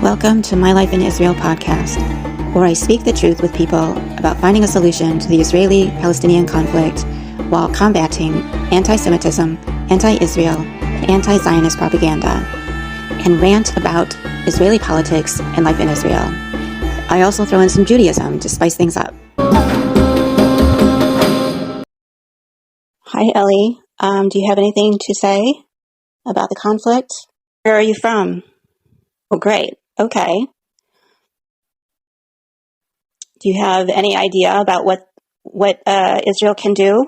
Welcome to My Life in Israel podcast, where I speak the truth with people about finding a solution to the Israeli Palestinian conflict while combating anti-Semitism, anti-Israel, and anti-Zionist propaganda, and rant about Israeli politics and life in Israel. I also throw in some Judaism to spice things up. Hi, Ellie. Do you have anything to say about the conflict? Where are you from? Oh, great. Okay. Do you have any idea about what Israel can do?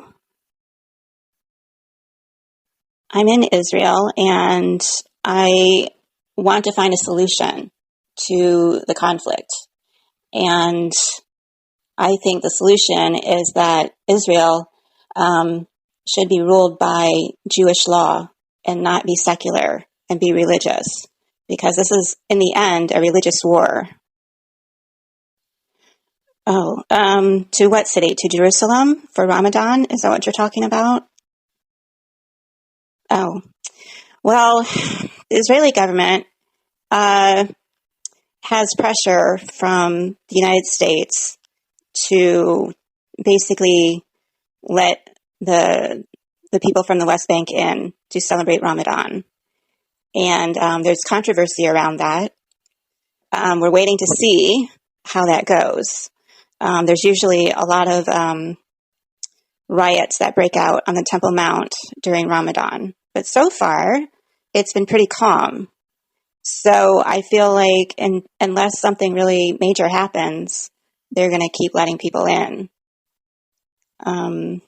I'm in Israel, and I want to find a solution to the conflict. And I think the solution is that Israel should be ruled by Jewish law and not be secular and be religious, because this is, in the end, a religious war. Oh, to what city? To Jerusalem for Ramadan? Is that what you're talking about? Oh, well, the Israeli government has pressure from the United States to basically let the people from the West Bank in to celebrate Ramadan. And there's controversy around that. We're waiting to see how that goes. There's usually a lot of riots that break out on the Temple Mount during Ramadan. But so far, it's been pretty calm. So I feel like unless something really major happens, they're going to keep letting people in. And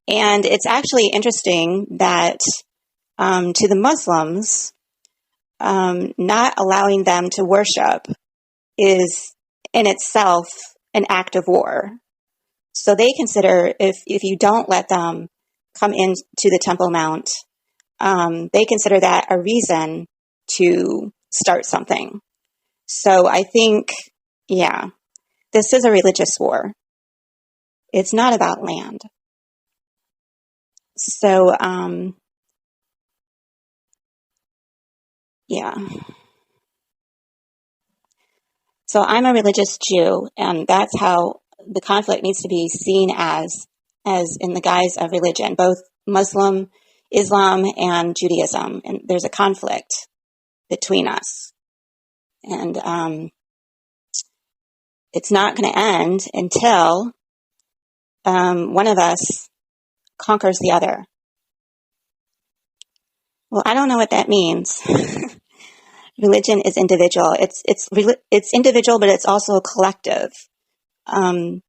it's actually interesting that to the Muslims, not allowing them to worship is in itself an act of war. So they consider if you don't let them come into the Temple Mount, they consider that a reason to start something. So I think, yeah, this is a religious war. It's not about land. So, yeah. So I'm a religious Jew, and that's how the conflict needs to be seen as in the guise of religion, both Muslim, Islam, and Judaism. And there's a conflict between us. And it's not going to end until one of us conquers the other. Well, I don't know what that means. Religion is individual. It's individual, but it's also collective. The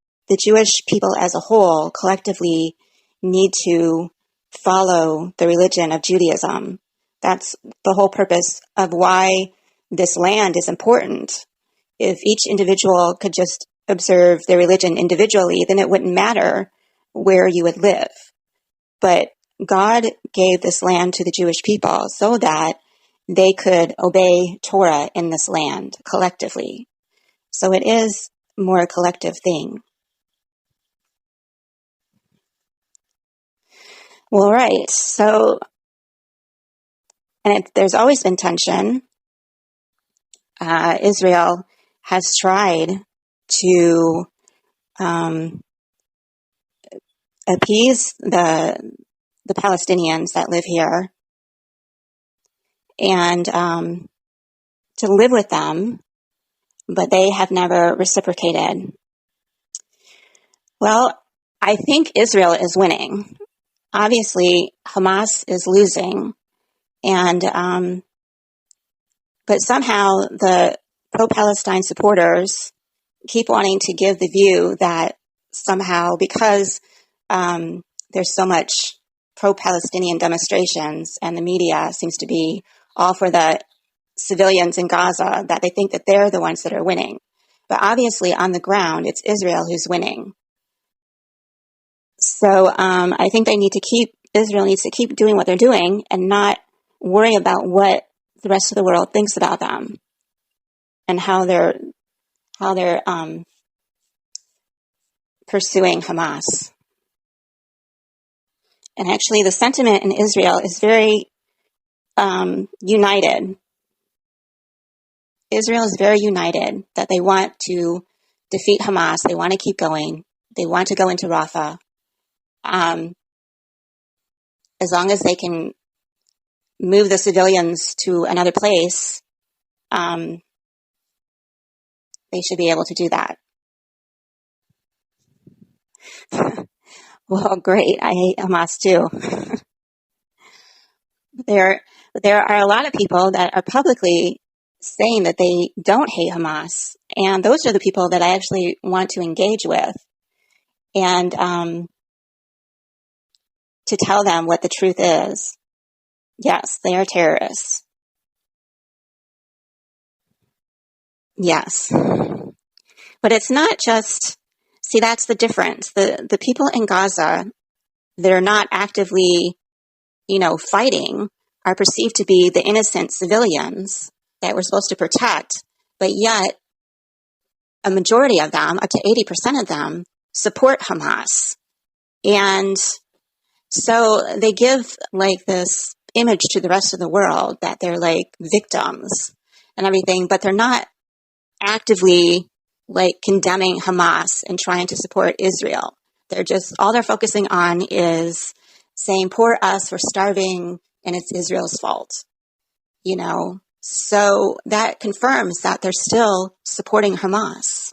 Jewish people as a whole collectively need to follow the religion of Judaism. That's the whole purpose of why this land is important. If each individual could just observe their religion individually, then it wouldn't matter where you would live. But God gave this land to the Jewish people so that they could obey Torah in this land collectively. So it is more a collective thing. Well, right. So, and there's always been tension. Israel has tried to appease the Palestinians that live here and to live with them, but they have never reciprocated. Well, I think Israel is winning. Obviously, Hamas is losing, and but somehow the pro-Palestine supporters keep wanting to give the view that somehow because there's so much pro-Palestinian demonstrations and the media seems to be all for the civilians in Gaza, that they think that they're the ones that are winning. But obviously on the ground, it's Israel who's winning. So I think Israel needs to keep doing what they're doing and not worry about what the rest of the world thinks about them and how they're pursuing Hamas. And actually, the sentiment in Israel is very united. Israel is very united, that they want to defeat Hamas. They want to keep going. They want to go into Rafah. As long as they can move the civilians to another place, they should be able to do that. Well, great. I hate Hamas too. There are a lot of people that are publicly saying that they don't hate Hamas, and those are the people that I actually want to engage with, and to tell them what the truth is. Yes, they are terrorists. Yes. But it's not just, see, that's the difference. The people in Gaza, they're not actively, fighting, are perceived to be the innocent civilians that we're supposed to protect, but yet a majority of them, up to 80% of them, support Hamas. And so they give like this image to the rest of the world that they're like victims and everything, but they're not actively like condemning Hamas and trying to support Israel. They're just, all they're focusing on is saying, poor us, we're starving and it's Israel's fault, So that confirms that they're still supporting Hamas.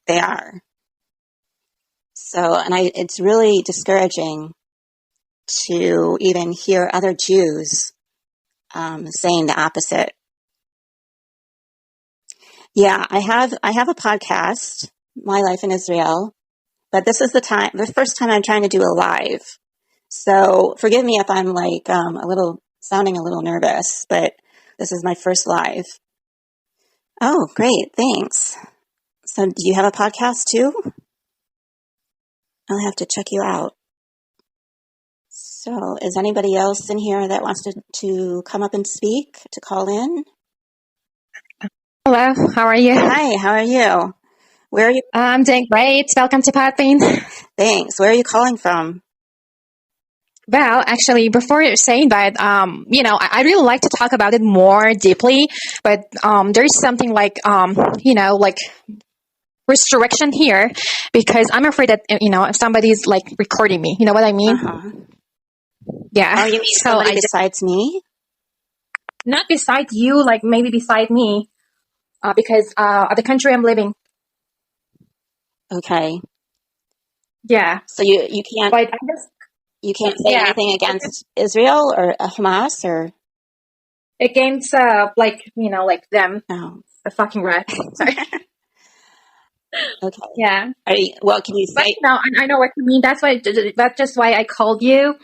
They are. So, and it's really discouraging to even hear other Jews saying the opposite. Yeah, I have a podcast, My Life in Israel, but this is the first time I'm trying to do a live. So forgive me if I'm like sounding a little nervous, but this is my first live. Oh, great, thanks. So do you have a podcast too? I'll have to check you out. So is anybody else in here that wants to come up and speak, to call in? Hello, how are you? Hi, how are you? Where are you? I'm doing great. Welcome to Podbean. Thanks. Where are you calling from? Well, actually, before saying that, I really like to talk about it more deeply, but there's something like, like restriction here, because I'm afraid that, if somebody's like recording me, you know what I mean? Uh-huh. Yeah. Oh, you mean somebody besides me? Not beside you, like maybe beside me, because of the country I'm living. Okay. Yeah. So you can't. But you can't say anything against Israel or Hamas or against like them. Oh, a fucking rat. Sorry. Okay. Yeah. Well, can you say? No, I know what you mean. That's just why I called you.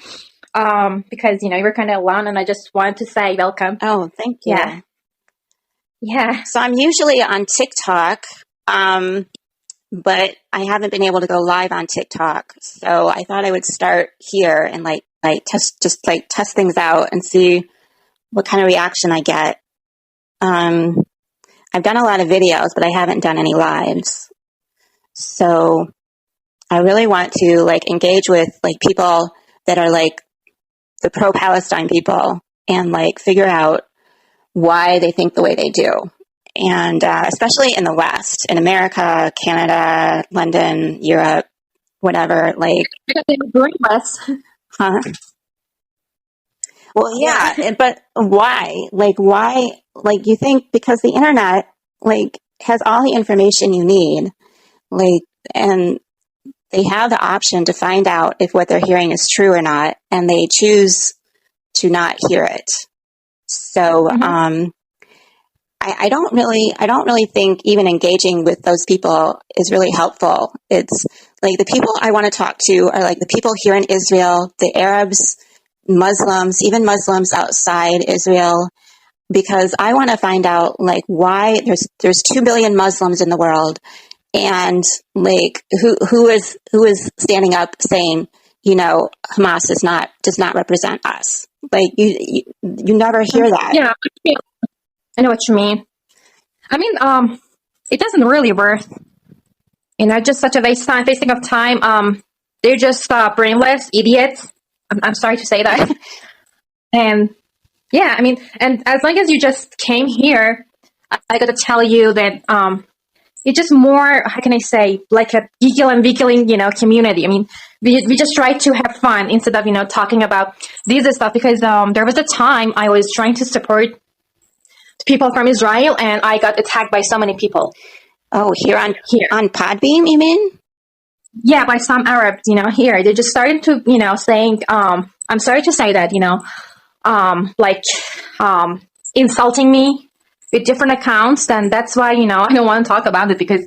Because you were kind of alone, and I just wanted to say welcome. Oh, thank you. Yeah. Yeah. So I'm usually on TikTok, but I haven't been able to go live on TikTok. So I thought I would start here and like test things out and see what kind of reaction I get. I've done a lot of videos, but I haven't done any lives. So I really want to like engage with like people that are like the pro-Palestine people and like figure out why they think the way they do. And especially in the West, in America, Canada, London, Europe, whatever, like... Because they were less. Huh? Well, yeah, but why? Like, why? Like, you think because the internet, like, has all the information you need, like, and they have the option to find out if what they're hearing is true or not, and they choose to not hear it. So, I don't really think even engaging with those people is really helpful. It's like the people I want to talk to are like the people here in Israel, the Arabs, Muslims, even Muslims outside Israel, because I want to find out like why there's 2 billion Muslims in the world, and like who is standing up saying, Hamas does not represent us. Like you never hear that. Yeah, I know what you mean. I mean, it doesn't really work. Just such a wasting of time. They're just brainless idiots. I'm sorry to say that. And yeah, I mean, and as long as you just came here, I got to tell you that it's just more, how can I say, like a geeky and weekling, community. I mean, we just try to have fun instead of, talking about these stuff, because there was a time I was trying to support people from Israel, and I got attacked by so many people. Oh, here on Podbeam, you mean? Yeah, by some Arabs, here. They just started to, saying, I'm sorry to say that, insulting me with different accounts. And that's why, I don't want to talk about it, because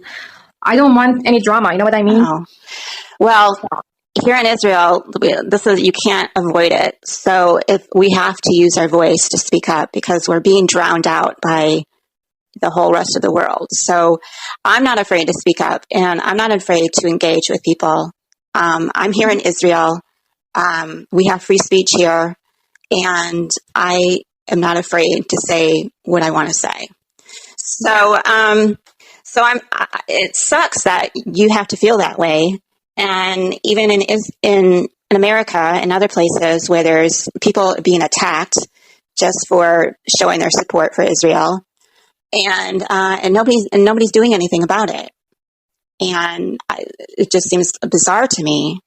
I don't want any drama. You know what I mean? Oh. Well, here in Israel, you can't avoid it. So if we have to use our voice to speak up, because we're being drowned out by the whole rest of the world. So I'm not afraid to speak up, and I'm not afraid to engage with people. I'm here in Israel. We have free speech here, and I am not afraid to say what I want to say. So, it sucks that you have to feel that way. And even in America and other places where there's people being attacked just for showing their support for Israel, and nobody's doing anything about it. And it just seems bizarre to me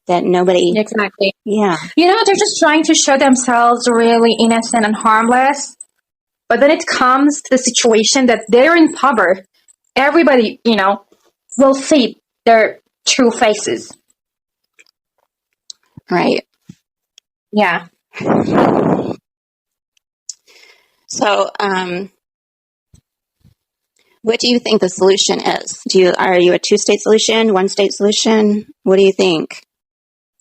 that nobody... Exactly. Yeah. They're just trying to show themselves really innocent and harmless. But then it comes to the situation that they're in power. Everybody, will see their true faces. Right. Yeah. So, what do you think the solution is? Are you a two-state solution, one-state solution? What do you think?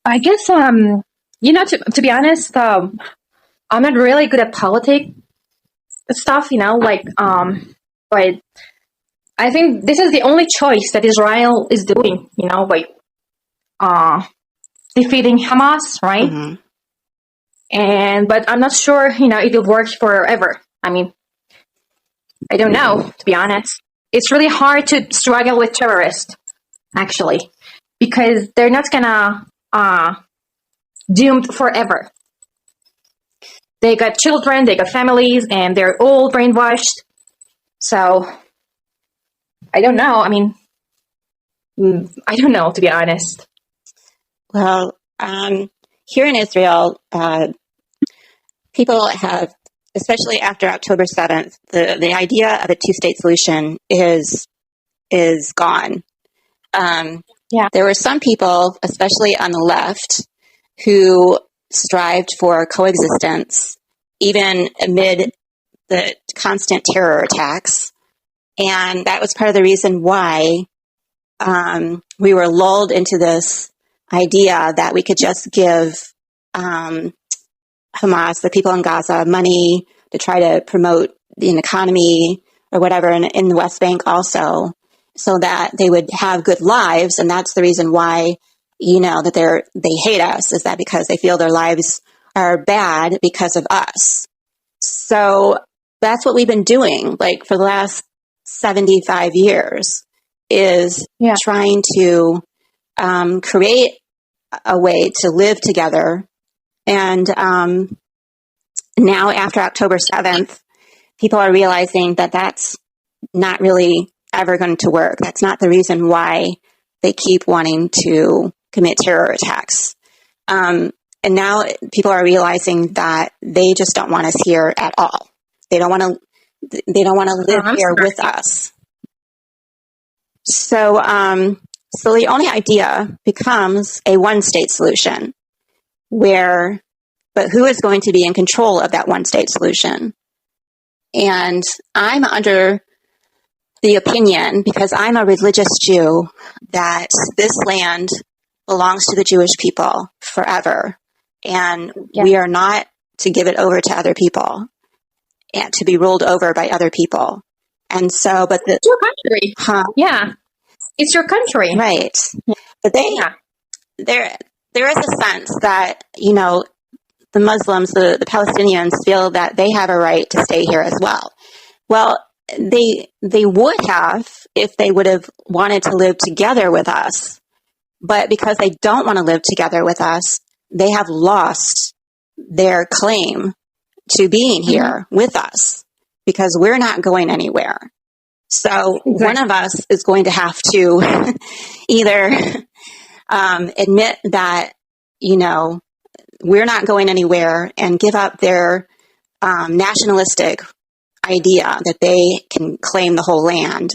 I guess, to be honest, I'm not really good at politics stuff, but I think this is the only choice that Israel is doing, by defeating Hamas, right? Mm-hmm. But I'm not sure, it will work forever. I mean, I don't know, to be honest. It's really hard to struggle with terrorists, actually, because they're not gonna doomed forever. They got children, they got families, and they're all brainwashed. So, I don't know. I mean, I don't know, to be honest. Well, here in Israel, people have, especially after October 7th, the idea of a two-state solution is gone. There were some people, especially on the left, who strived for coexistence, even amid the constant terror attacks. And that was part of the reason why we were lulled into this idea that we could just give Hamas, the people in Gaza, money to try to promote the economy or whatever in the West Bank also, so that they would have good lives. And that's the reason why, that they hate us, is that because they feel their lives are bad because of us. So that's what we've been doing, like for the last 75 years, is trying to create a way to live together. And now after October 7th, people are realizing that that's not really ever going to work. That's not the reason why they keep wanting to commit terror attacks. And now people are realizing that they just don't want us here at all. They don't want to live here with us. So the only idea becomes a one-state solution, but who is going to be in control of that one-state solution? And I'm under the opinion, because I'm a religious Jew, that this land belongs to the Jewish people forever. And we are not to give it over to other people and to be ruled over by other people. And so, but it's your country. Yeah. It's your country. Right. But there is a sense that, the Muslims, the Palestinians feel that they have a right to stay here as well. Well, they would have if they would have wanted to live together with us. But because they don't want to live together with us, they have lost their claim to being here with us because we're not going anywhere. So one of us is going to have to either admit that, we're not going anywhere and give up their nationalistic idea that they can claim the whole land,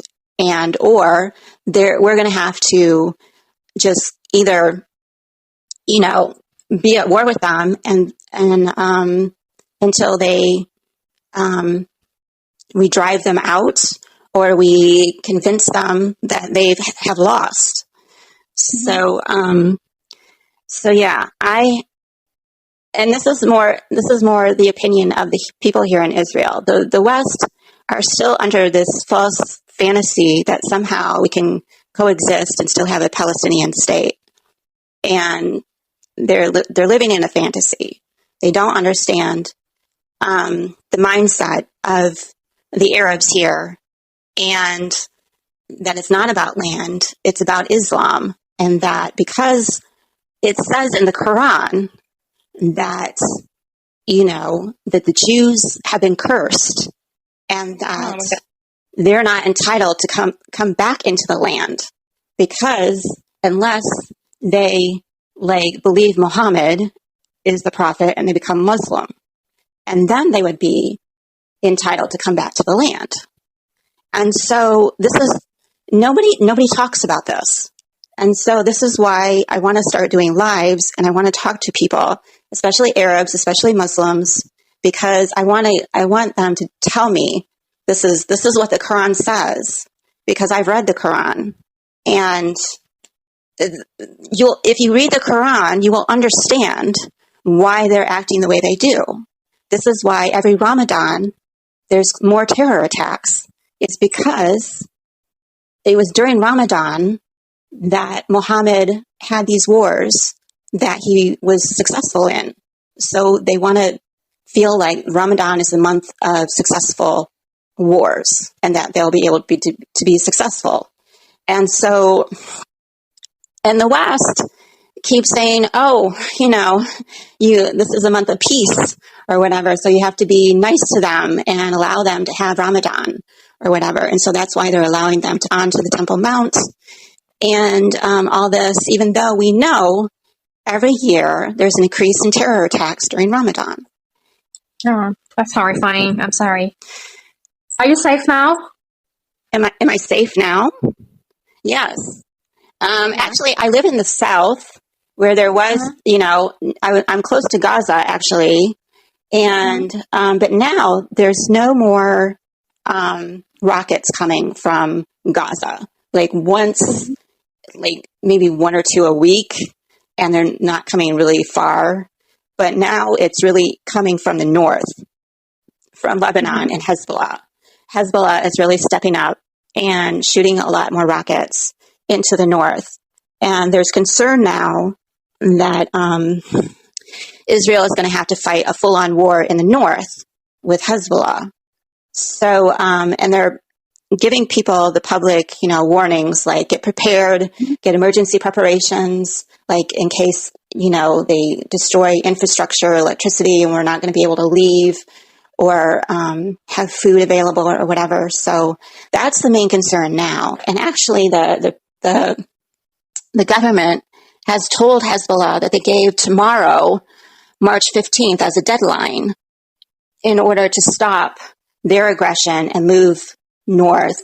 or we're going to have to just either, be at war with them and until we drive them out or we convince them that they have lost. So yeah, and this is more the opinion of the people here in Israel. The West are still under this false fantasy that somehow we can coexist and still have a Palestinian state. And they're living in a fantasy. They don't understand the mindset of the Arabs here, and that it's not about land, it's about Islam, and that because it says in the Quran that, that the Jews have been cursed and that they're not entitled to come back into the land because unless they believe Muhammad is the prophet and they become Muslim, and then they would be entitled to come back to the land. And so this is nobody talks about this. And so this is why I want to start doing lives and I want to talk to people, especially Arabs, especially Muslims, because I want them to tell me this is what the Quran says, because I've read the Quran. And if you read the Quran, you will understand why they're acting the way they do. This is why every Ramadan there's more terror attacks. It's because it was during Ramadan that Muhammad had these wars that he was successful in. So they want to feel like Ramadan is the month of successful wars and that they'll be able to be successful. And so, and the West keeps saying, this is a month of peace or whatever. So you have to be nice to them and allow them to have Ramadan or whatever. And so that's why they're allowing them onto the Temple Mount and all this, even though we know every year there's an increase in terror attacks during Ramadan. Oh, that's horrifying. I'm sorry. Are you safe now? Am I safe now? Yes. Actually, I live in the South where there was, I'm close to Gaza actually. And, but now there's no more, rockets coming from Gaza, maybe one or two a week, and they're not coming really far. But now it's really coming from the north, from Lebanon and Hezbollah. Hezbollah is really stepping up and shooting a lot more rockets into the north. And there's concern now that Israel is going to have to fight a full-on war in the north with Hezbollah. So, and they're giving people, the public, warnings, like get prepared, get emergency preparations, in case, they destroy infrastructure, electricity, and we're not going to be able to leave or have food available or whatever. So that's the main concern now. And actually the government has told Hezbollah that they gave tomorrow, March 15th, as a deadline in order to stop their aggression and move north,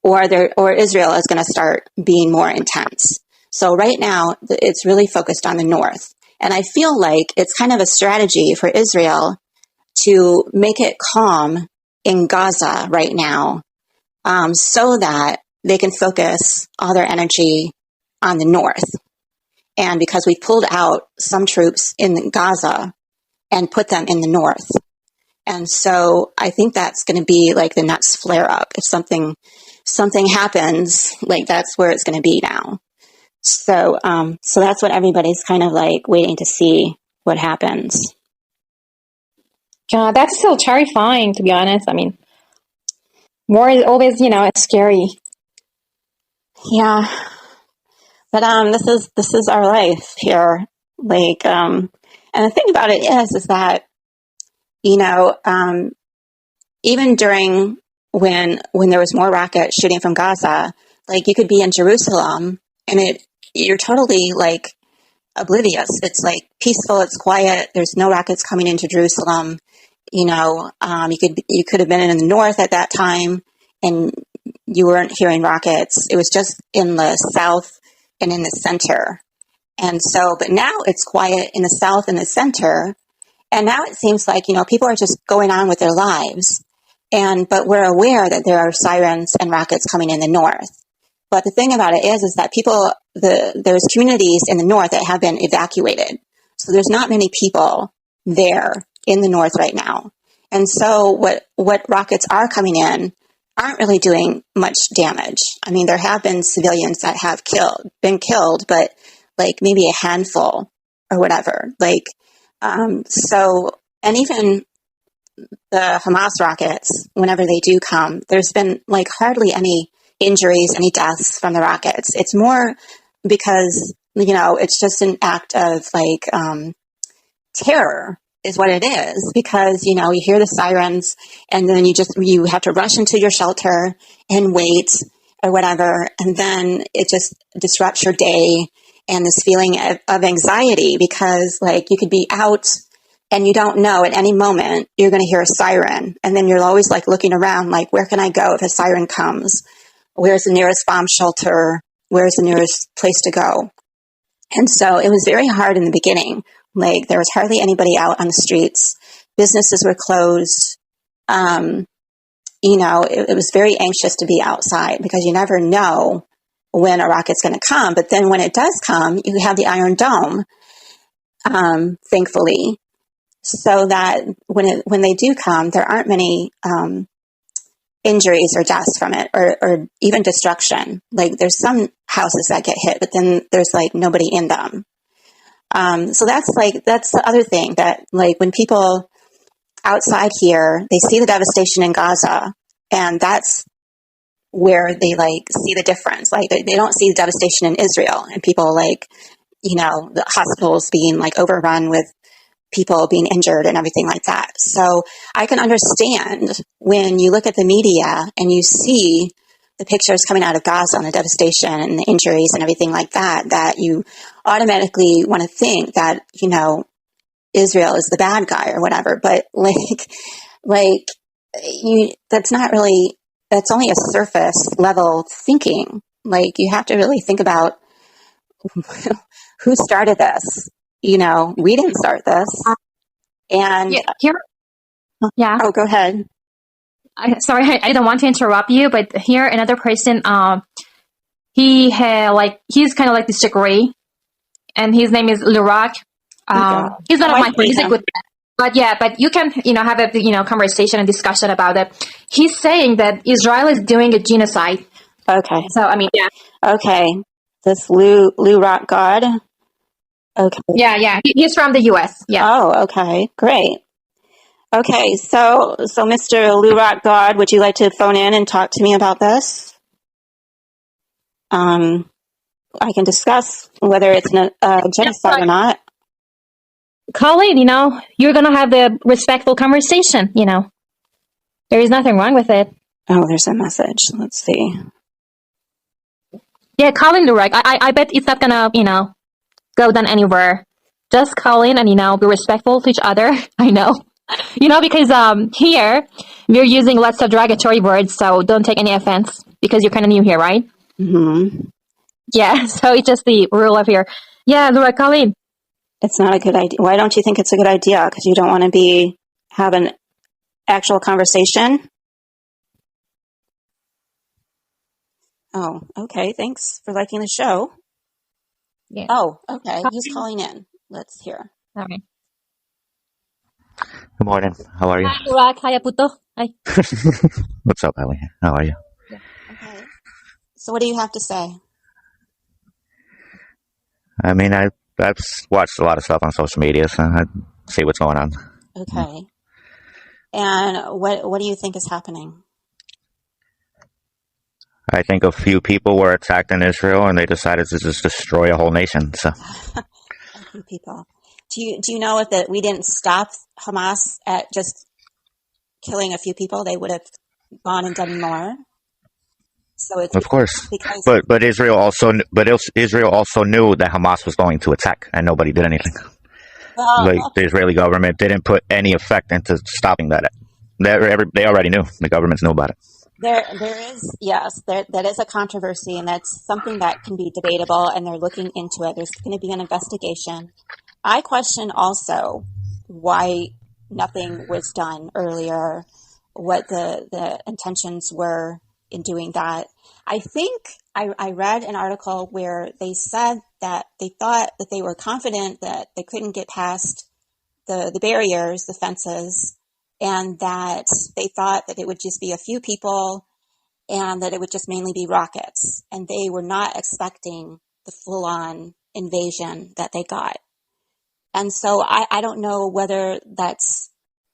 or Israel is going to start being more intense. So right now, it's really focused on the north. And I feel like it's kind of a strategy for Israel to make it calm in Gaza right now, so that they can focus all their energy on the north. And because we pulled out some troops in Gaza and put them in the north. And so I think that's going to be the next flare up. If something happens, that's where it's going to be now. So, so that's what everybody's kind of waiting to see what happens. God, that's so terrifying, to be honest. I mean, War is always, scary. Yeah. But this is our life here. Like and the thing about it is that, you know, even during when there was more rocket shooting from Gaza, like you could be in Jerusalem and you're totally like oblivious. It's like peaceful, it's quiet, there's no rockets coming into Jerusalem. You know, you could have been in the north at that time and you weren't hearing rockets. It was just in the south and in the center. And so, but now it's quiet in the south and the center. And now it seems like, you know, people are just going on with their lives. But we're aware that there are sirens and rockets coming in the north. But the thing about it is that there's communities in the north that have been evacuated. So there's not many people there in the north right now. And so what rockets are coming in aren't really doing much damage. I mean, there have been civilians that have been killed, but like maybe a handful or whatever. And even the Hamas rockets, whenever they do come, there's been like hardly any injuries, any deaths from the rockets. It's more because, you know, it's just an act of like terror is what it is, because, you know, you hear the sirens and then you have to rush into your shelter and wait or whatever. And then it just disrupts your day and this feeling of anxiety, because like you could be out and you don't know at any moment you're going to hear a siren. And then you're always like looking around, like, where can I go if a siren comes? Where's the nearest bomb shelter? Where's the nearest place to go? And so it was very hard in the beginning. Like there was hardly anybody out on the streets. Businesses were closed. You know, it was very anxious to be outside because you never know when a rocket's going to come. But then when it does come, you have the Iron Dome, thankfully, so that when they do come, there aren't many injuries or deaths from it, or even destruction. Like there's some houses that get hit, but then there's like nobody in them. So that's the other thing, that like when people outside here, they see the devastation in Gaza, and that's where they like see the difference. Like they don't see the devastation in Israel and people like, you know, the hospitals being like overrun with people being injured and everything like that. So I can understand when you look at the media and you see the pictures coming out of Gaza and the devastation and the injuries and everything like that, that you automatically want to think that, you know, Israel is the bad guy or whatever. But that's only a surface level thinking. Like you have to really think about who started this. You know, we didn't start this. And Oh, go ahead. Sorry, I don't want to interrupt you, but here another person, he's kind of like disagree, and his name is Lurak. He's not my friend. He's a good friend. But you can, you know, have a, you know, conversation and discussion about it. He's saying that Israel is doing a genocide. Okay. So, I mean, yeah. Okay. This Lurak God. Okay. Yeah. He's from the U.S. Yeah. Oh, okay. Great. Okay. So Mr. Lurak God, would you like to phone in and talk to me about this? I can discuss whether it's a genocide or not. Colleen, you know, you're going to have the respectful conversation, you know. There is nothing wrong with it. Oh, there's a message. Let's see. Yeah, Colleen Lurak. I bet it's not going to, you know, go down anywhere. Just call in and, you know, be respectful to each other. I know. You know, because here, we're using lots of derogatory words, so don't take any offense, because you're kind of new here, right? Mm-hmm. Yeah, so it's just the rule of here. Yeah, Lurak, call in. It's not a good idea. Why don't you think it's a good idea? Because you don't want to have an actual conversation? Oh, okay. Thanks for liking the show. Yeah. Oh, okay. He's calling in. Let's hear. All right. Good morning. How are you? Hi, Lurak. Hi, Aputo. Hi. What's up, Ellie? How are you? Yeah. Okay. So what do you have to say? I mean, I've watched a lot of stuff on social media, so I see what's going on. Okay. And what do you think is happening? I think a few people were attacked in Israel, and they decided to just destroy a whole nation. So A few people. Do you know if that we didn't stop Hamas at just killing a few people, they would have gone and done more? So it's of course, because but Israel also knew that Hamas was going to attack, and nobody did anything. Like well, the Israeli government didn't put any effect into stopping that. They already knew. The governments knew about it. there is, yes, that is a controversy, and that's something that can be debatable, and they're looking into it. There's going to be an investigation. I question also why nothing was done earlier, what the intentions were in doing that. I think I read an article where they said that they thought that they were confident that they couldn't get past the barriers, the fences, and that they thought that it would just be a few people and that it would just mainly be rockets. And they were not expecting the full-on invasion that they got. And so I don't know whether that's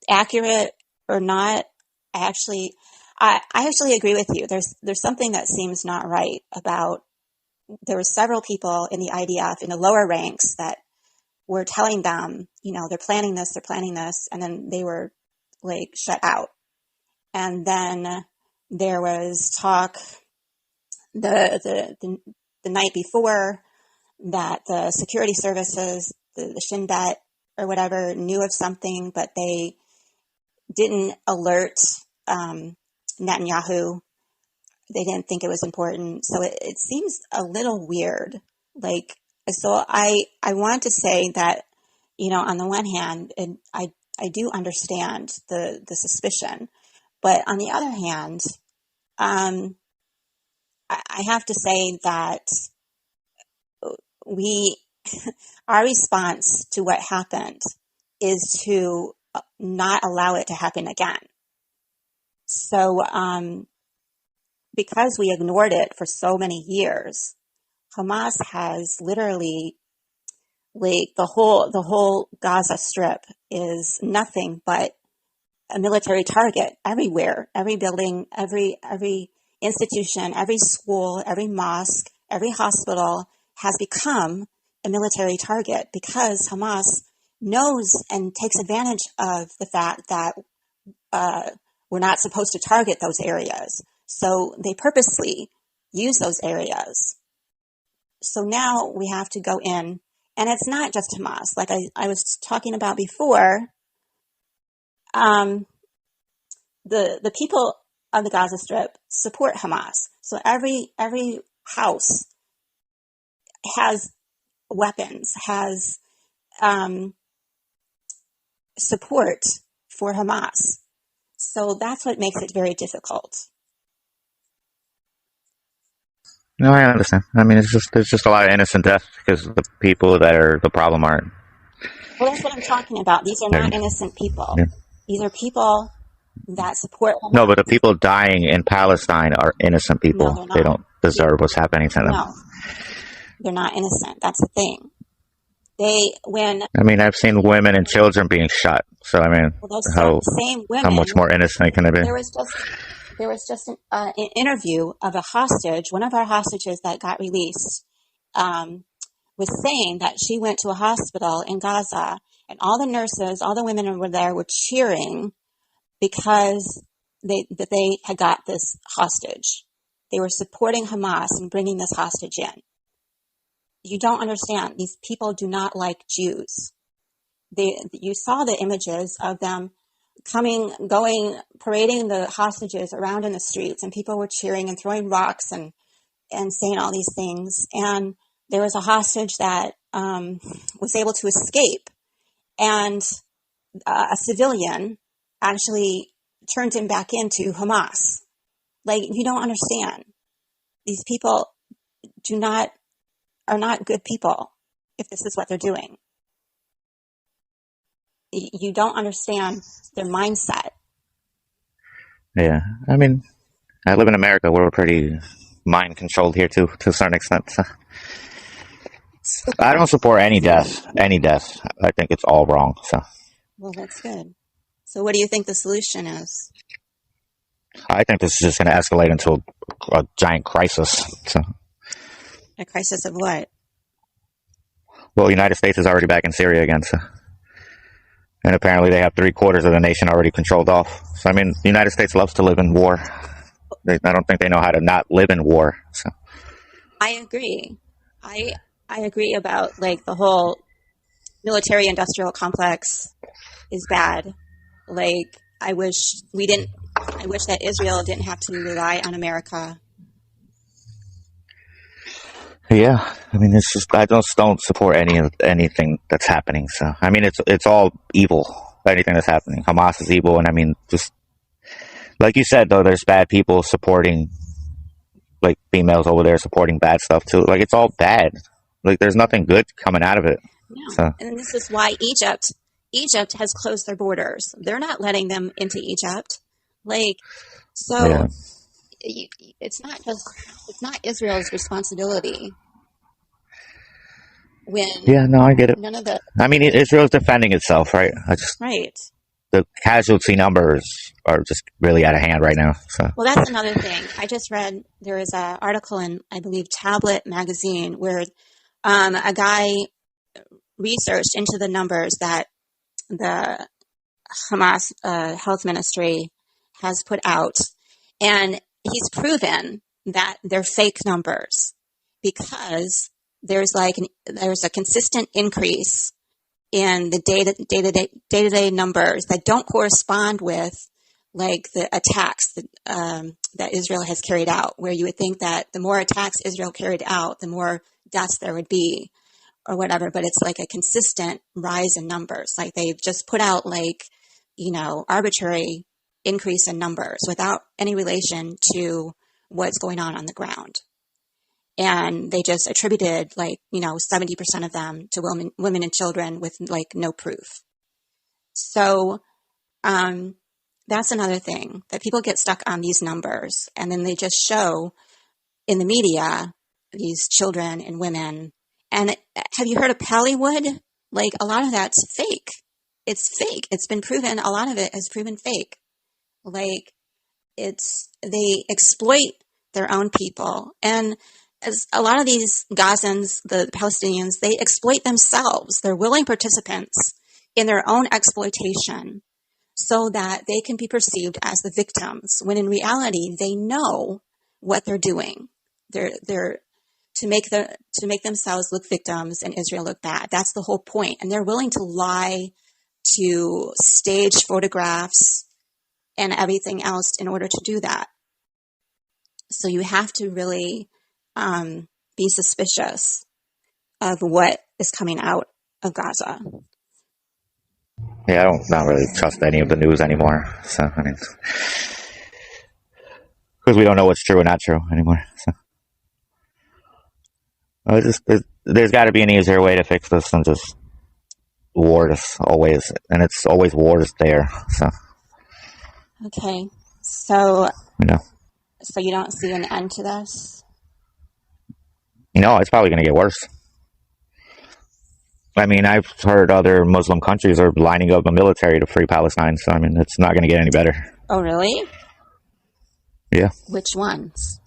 accurate or not. I actually agree with you. There's something that seems not right about, there were several people in the IDF in the lower ranks that were telling them, they're planning this, and then they were like shut out. And then there was talk the night before that the security services, the Shin Bet or whatever, knew of something, but they didn't alert Netanyahu. They didn't think it was important. So it seems a little weird. So I want to say that, on the one hand, I do understand the suspicion, but on the other hand, I have to say that our response to what happened is to not allow it to happen again. So, because we ignored it for so many years, Hamas has literally, the whole Gaza Strip is nothing but a military target everywhere. Every building, every institution, every school, every mosque, every hospital has become a military target because Hamas knows and takes advantage of the fact that we're not supposed to target those areas. So they purposely use those areas. So now we have to go in, and it's not just Hamas. Like I was talking about before, the people of the Gaza Strip support Hamas. So every house has weapons, has support for Hamas. So that's what makes it very difficult. No, I understand. I mean, there's just a lot of innocent deaths because the people that are the problem aren't. Well, that's what I'm talking about. These are not innocent people. Yeah. These are people that support Hamas. No, but the people dying in Palestine are innocent people. No, they don't deserve what's happening to them. No, they're not innocent. That's the thing. I've seen women and children being shot. So how much more innocent can they be? There was just an interview of a hostage. One of our hostages that got released was saying that she went to a hospital in Gaza, and all the nurses, all the women who were there were cheering because they had got this hostage. They were supporting Hamas and bringing this hostage in. You don't understand. These people do not like Jews. You saw the images of them parading the hostages around in the streets, and people were cheering and throwing rocks and saying all these things. And there was a hostage that was able to escape, and a civilian actually turned him back into Hamas. You don't understand. These people are not good people if this is what they're doing. You don't understand their mindset. Yeah. I live in America. We're pretty mind controlled here too, to a certain extent. So. I don't support any death. I think it's all wrong. So. Well, that's good. So what do you think the solution is? I think this is just going to escalate into a giant crisis. So, A crisis of what? well, the United States is already back in Syria again, so, and apparently they have 3/4 of the nation already controlled off. So, I mean, the United States loves to live in war. I don't think they know how to not live in war. So, I agree. I agree about like the whole military industrial complex is bad. Like I wish that Israel didn't have to rely on America. yeah, I mean, it's just I don't support anything that's happening. So, I mean, it's all evil. Anything that's happening, Hamas is evil, and I mean, just like you said, though, there's bad people supporting, like females over there supporting bad stuff too. Like it's all bad. Like there's nothing good coming out of it. No. So, And this is why Egypt has closed their borders. They're not letting them into Egypt. Like, so yeah. it's not Israel's responsibility when Yeah, no, I get it. none of the, I mean, Israel's defending itself, right? right. The casualty numbers are just really out of hand right now. So, Well, that's another thing. I just read there was an article in, I believe, Tablet magazine where a guy researched into the numbers that the Hamas health ministry has put out, and he's proven that they're fake numbers because there's a consistent increase in the day-to-day numbers that don't correspond with like the attacks that Israel has carried out, where you would think that the more attacks Israel carried out, the more deaths there would be or whatever, but it's like a consistent rise in numbers. Like they've just put out arbitrary increase in numbers without any relation to what's going on the ground. And they just attributed 70% of them to women and children with like no proof. So that's another thing, that people get stuck on these numbers and then they just show in the media these children and women. And have you heard of Pallywood? Like a lot of that's fake. It's fake. It's been proven. A lot of it has proven fake. Like they exploit their own people. And as a lot of these Gazans, the Palestinians, they exploit themselves. They're willing participants in their own exploitation so that they can be perceived as the victims, when in reality, they know what they're doing. They're to make themselves look victims and Israel look bad. That's the whole point. And they're willing to lie, to stage photographs and everything else in order to do that. So you have to really be suspicious of what is coming out of Gaza. yeah, I don't not really trust any of the news anymore. So, I mean, because we don't know what's true and not true anymore. So, there's got to be an easier way to fix this than just war. And it's always wars there. So, Okay. So you know, so you don't see an end to this? it's probably going to get worse. I mean, I've heard other Muslim countries are lining up the military to free Palestine. So, I mean, it's not going to get any better. Oh, really? Yeah. Which ones?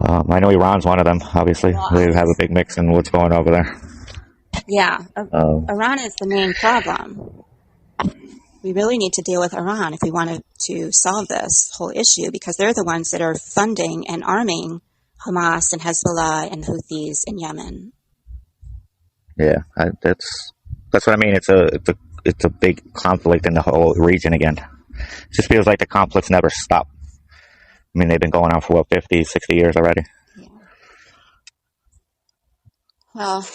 I know Iran's one of them, obviously. Wow. They have a big mix in what's going over there. Yeah. Iran is the main problem. We really need to deal with Iran if we wanted to solve this whole issue, because they're the ones that are funding and arming Hamas and Hezbollah and Houthis in Yemen. Yeah, that's what I mean. It's a big conflict in the whole region again. It just feels like the conflicts never stop. I mean, they've been going on for 50, 60 years already. Yeah. Well,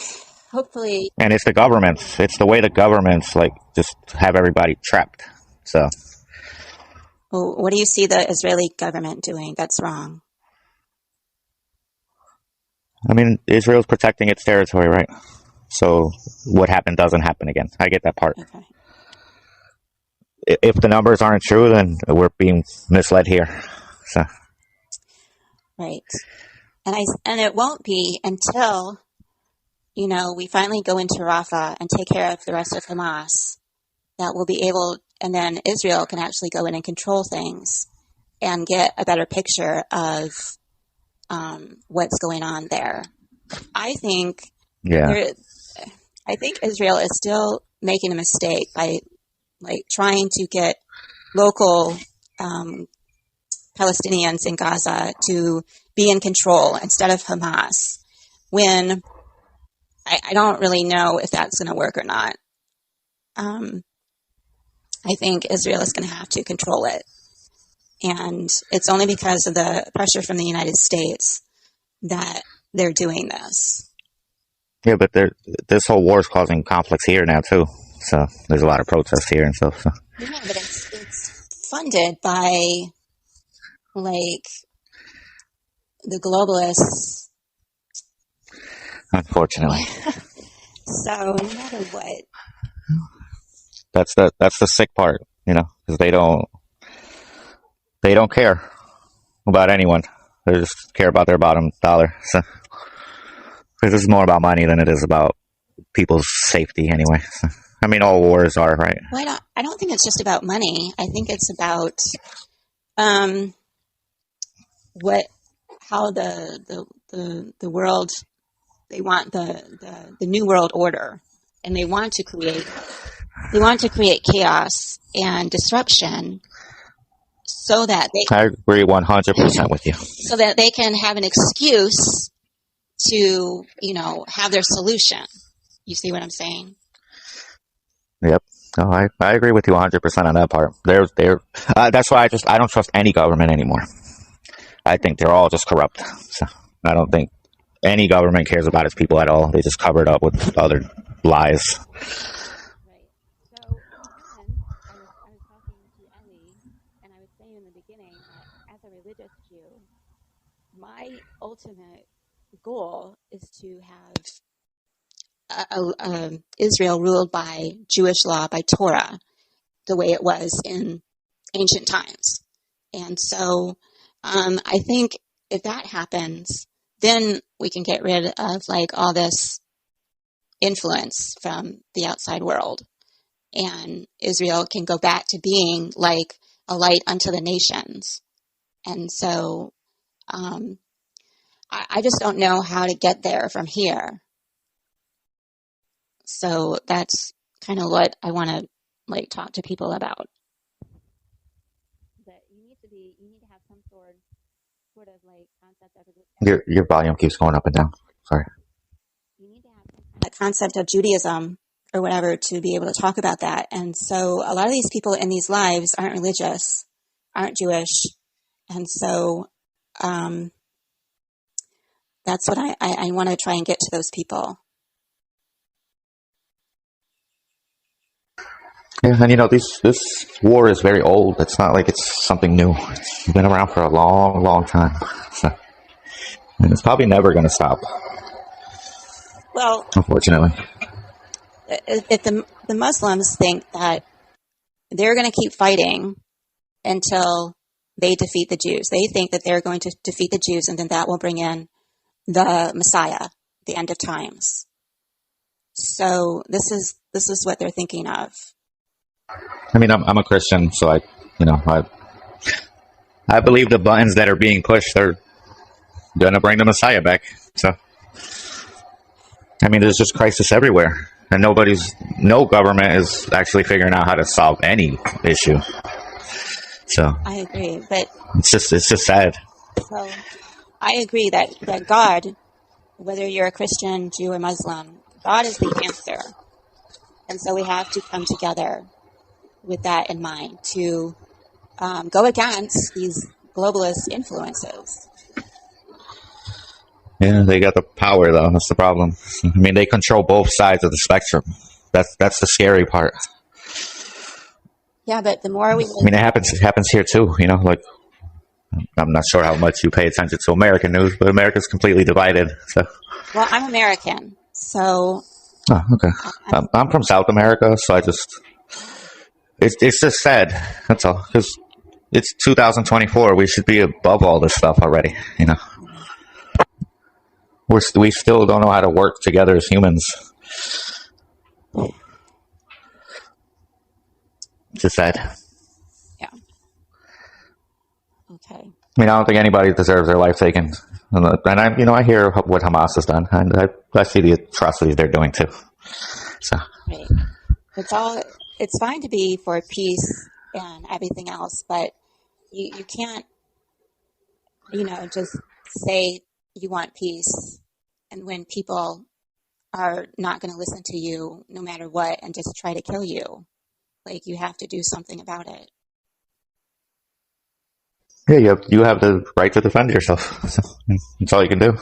hopefully. And it's the governments. It's the way the governments just have everybody trapped. So. Well, what do you see the Israeli government doing that's wrong? I mean, Israel's protecting its territory, right? So what happened doesn't happen again. I get that part. Okay. If the numbers aren't true, then we're being misled here. So. Right. And it won't be until, we finally go into Rafah and take care of the rest of Hamas that we'll be able and then Israel can actually go in and control things and get a better picture of what's going on there. I think I think Israel is still making a mistake by trying to get local Palestinians in Gaza to be in control instead of Hamas, when I don't really know if that's going to work or not. I think Israel is going to have to control it. And it's only because of the pressure from the United States that they're doing this. Yeah, but this whole war is causing conflicts here now, too. So there's a lot of protests here and stuff. So. Yeah, but it's funded by, the globalists. Unfortunately. So no matter what. That's the sick part, because they don't care about anyone. They just care about their bottom dollar. So, because this is more about money than it is about people's safety, anyway. So, I mean, all wars are, right? Well, I don't think it's just about money. I think it's about how the world, they want the new world order, and they want to create chaos and disruption so that I agree 100% with you. So that they can have an excuse to, have their solution. You see what I'm saying? Yep. No, I agree with you 100% on that part. That's why I don't trust any government anymore. I think they're all just corrupt. So I don't think any government cares about its people at all. They just cover it up with other lies. Right. So again, I was talking to Ellie, and I was saying in the beginning that as a religious Jew, my ultimate goal is to have Israel ruled by Jewish law, by Torah, the way it was in ancient times. And so I think if that happens, then we can get rid of all this influence from the outside world. And Israel can go back to being like a light unto the nations. And so I just don't know how to get there from here. So that's kind of what I want to talk to people about. But you need to have some sort of concept of Your volume keeps going up and down. Sorry. You need to have a concept of Judaism or whatever to be able to talk about that. And so a lot of these people in these lives aren't religious, aren't Jewish. And so that's what I want to try and get to those people. Yeah, and this war is very old. It's not like it's something new. It's been around for a long, long time. So, and it's probably never going to stop. Well, unfortunately. If the Muslims think that they're going to keep fighting until they defeat the Jews, they think that they're going to defeat the Jews, and then that will bring in the Messiah, the end of times. So this is what they're thinking of. I mean, I'm a Christian, so I believe the buttons that are being pushed are gonna bring the Messiah back. So, I mean, there's just crisis everywhere, and no government is actually figuring out how to solve any issue. So I agree, but it's just sad. So I agree that God, whether you're a Christian, Jew, or Muslim, God is the answer, and so we have to come together with that in mind to go against these globalist influences. Yeah, they got the power, though. That's the problem. I mean, they control both sides of the spectrum. That's the scary part. Yeah, but the more we... I mean, it happens here, too, I'm not sure how much you pay attention to American news, but America's completely divided. So. Well, I'm American, so... Oh, okay. I'm from South America, so it's just sad. That's all. Because it's 2024. We should be above all this stuff already. We still don't know how to work together as humans. just said. Yeah. Okay. I mean, I don't think anybody deserves their life taken. And I hear what Hamas has done, and I see the atrocities they're doing too. So, right. It's fine to be for peace and everything else, but you can't, just say you want peace, and when people are not going to listen to you no matter what and just try to kill you, like, you have to do something about it. yeah, you have the right to defend yourself. That's all you can do.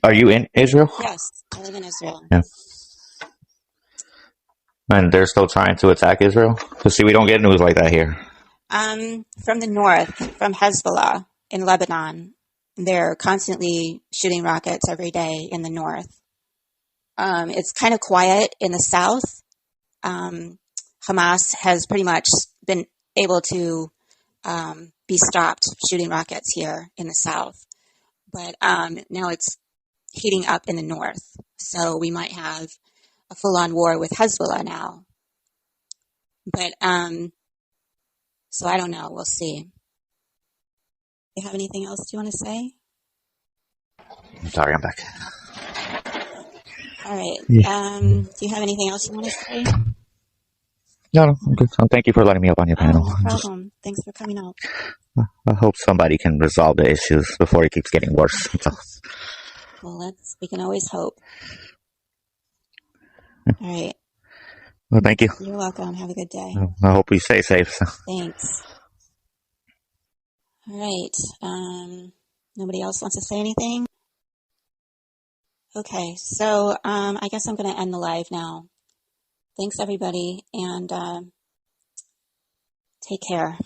Are you in Israel? Yes, I live in Israel. Yeah. And they're still trying to attack Israel? Because, see, we don't get news like that here. From the north, from Hezbollah in Lebanon, they're constantly shooting rockets every day in the north. It's kind of quiet in the south. Hamas has pretty much been able to be stopped shooting rockets here in the south. But now it's heating up in the north. So we might have a full-on war with Hezbollah now. But, so I don't know. We'll see. You have anything else you want to say? Sorry, I'm back. All right. Yeah. Do you have anything else you want to say? No, I'm good. Thank you for letting me up on your panel. No problem. Thanks for coming out. I hope somebody can resolve the issues before it keeps getting worse. Well, we can always hope. All right. Well, thank you. You're welcome. Have a good day. I hope you stay safe. Thanks. All right. Nobody else wants to say anything? Okay. So, I guess I'm going to end the live now. Thanks, everybody, and take care.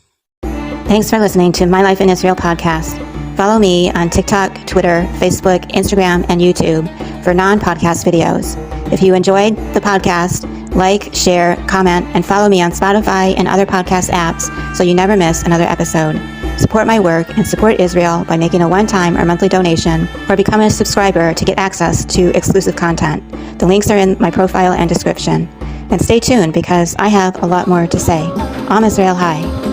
Thanks for listening to My Life in Israel podcast. Follow me on TikTok, Twitter, Facebook, Instagram, and YouTube for non-podcast videos. If you enjoyed the podcast, like, share, comment, and follow me on Spotify and other podcast apps so you never miss another episode. Support my work and support Israel by making a one-time or monthly donation, or become a subscriber to get access to exclusive content. The links are in my profile and description. And stay tuned because I have a lot more to say. Am Israel High.